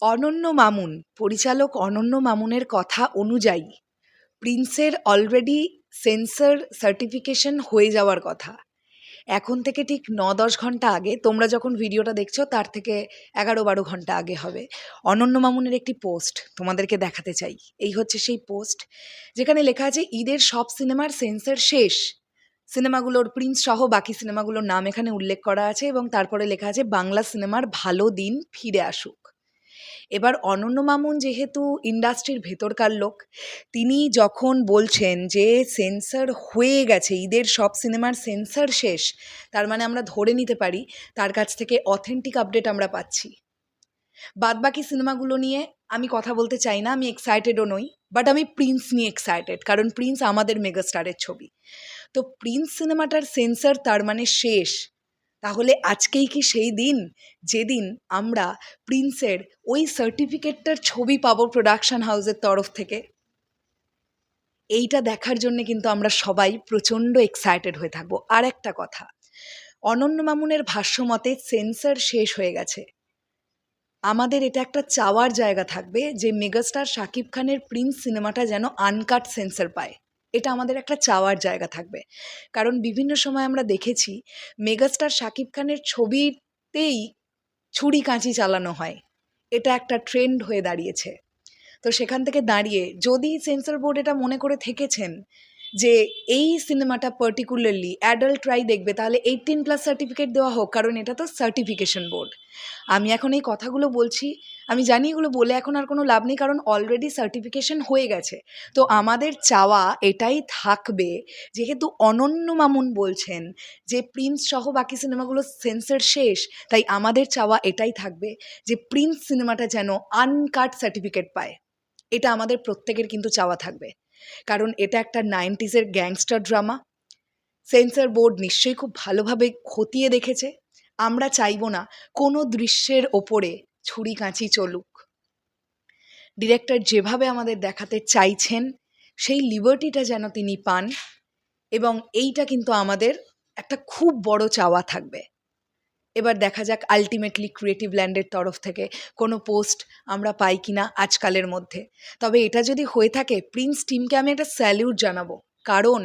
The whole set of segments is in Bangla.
অনন্য মামুন, পরিচালক অনন্য মামুনের কথা অনুযায়ী প্রিন্সের অলরেডি সেন্সর সার্টিফিকেশন হয়ে যাওয়ার কথা। এখন থেকে ঠিক ৯-১০ ঘন্টা আগে, তোমরা যখন ভিডিওটা দেখছো তার থেকে ১১-১২ ঘন্টা আগে হবে, অনন্য মামুনের একটি পোস্ট তোমাদেরকে দেখাতে চাই। এই হচ্ছে সেই পোস্ট যেখানে লেখা আছে ঈদের সব সিনেমার সেন্সর শেষ। সিনেমাগুলোর প্রিন্স সহ বাকি সিনেমাগুলোর নাম এখানে উল্লেখ করা আছে এবং তারপরে লেখা আছে বাংলা সিনেমার ভালো দিন ফিরে আসুক। এবার অনন্য মামুন যেহেতু ইন্ডাস্ট্রির ভেতরকার লোক, তিনি যখন বলছেন যে সেন্সর হয়ে গেছে, ঈদের সব সিনেমার সেন্সর শেষ, তার মানে আমরা ধরে নিতে পারি তার কাছ থেকে অথেন্টিক আপডেট আমরা পাচ্ছি। বাদবাকি সিনেমাগুলো নিয়ে আমি কথা বলতে চাই না, আমি এক্সাইটেডও নই, বাট আমি প্রিন্স নিয়ে এক্সাইটেড, কারণ প্রিন্স আমাদের মেগাস্টারের ছবি। তো প্রিন্স সিনেমাটার সেন্সর তার মানে শেষ। তাহলে আজকেই কি সেই দিন যেদিন আমরা প্রিন্সের ওই সার্টিফিকেটটার ছবি পাবো প্রোডাকশন হাউসের তরফ থেকে? এইটা দেখার জন্য কিন্তু আমরা সবাই প্রচণ্ড এক্সাইটেড হয়ে থাকবো। আর একটা কথা, অনন্য মামুনের ভাষ্যমতে সেন্সর শেষ হয়ে গেছে। আমাদের এটা একটা চাওয়ার জায়গা থাকবে যে মেগাস্টার শাকিব খানের প্রিন্স সিনেমাটা যেন আনকাট সেন্সর পায়। এটা আমাদের একটা চাওয়ার জায়গা থাকবে, কারণ বিভিন্ন সময় আমরা দেখেছি মেগাস্টার শাকিব খানের ছবিতেই ছুরি কাঁচি চালানো হয়। এটা একটা ট্রেন্ড হয়ে দাঁড়িয়েছে। তো সেখান থেকে দাঁড়িয়ে যদি সেন্সর বোর্ড এটা মনে করে থেকেছেন যে এই সিনেমাটা পার্টিকুলারলি অ্যাডাল্টরাই দেখবে, তাহলে 18+ সার্টিফিকেট দেওয়া হোক, কারণ এটা তো সার্টিফিকেশন বোর্ড। আমি এখন এই কথাগুলো বলছি, আমি জানি এগুলো বলে এখন আর কোনো লাভ নেই, কারণ অলরেডি সার্টিফিকেশন হয়ে গেছে। তো আমাদের চাওয়া এটাই থাকবে, যেহেতু অনন্য মামুন বলছেন যে প্রিন্স সহ বাকি সিনেমাগুলো সেন্সর শেষ, তাই আমাদের চাওয়া এটাই থাকবে যে প্রিন্স সিনেমাটা যেন আনকাট সার্টিফিকেট পায়। এটা আমাদের প্রত্যেকের কিন্তু চাওয়া থাকবে, কারণ এটা একটা 90s gangster drama. Censor board নিশ্চয়ই খুব ভালোভাবে খতিয়ে দেখেছে। আমরা চাইবো না কোনো দৃশ্যের ওপরে ছুরি কাঁচি চলুক। ডিরেক্টর যেভাবে আমাদের দেখাতে চাইছেন সেই লিবার্টিটা যেন তিনি পান, এবং এইটা কিন্তু আমাদের একটা খুব বড় চাওয়া থাকবে। এবার দেখা যাক আলটিমেটলি ক্রিয়েটিভ ল্যান্ডের তরফ থেকে কোনো পোস্ট আমরা পাই কিনা আজকালের মধ্যে। তবে এটা যদি হয়ে থাকে, প্রিন্স টিমকে আমি একটা স্যালিউট জানাবো, কারণ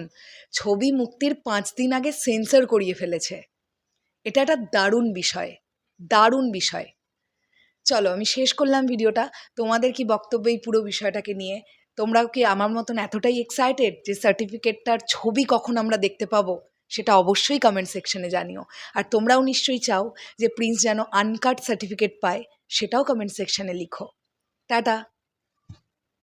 ছবি মুক্তির 5 দিন আগে সেন্সর করিয়ে ফেলেছে। এটা একটা দারুণ বিষয়, দারুণ বিষয়। চলো আমি শেষ করলাম ভিডিওটা। তোমাদের কি বক্তব্য এই পুরো বিষয়টাকে নিয়ে? তোমরাও কি আমার মতন এতটাই এক্সাইটেড যে সার্টিফিকেটটার ছবি কখন আমরা দেখতে পাবো? সেটা অবশ্যই কমেন্ট সেকশনে জানিও। আর তোমরাও নিশ্চয়ই চাও যে প্রিন্স যেন আনকাট সার্টিফিকেট পায়, সেটাও কমেন্ট সেকশনে লিখো। টাটা।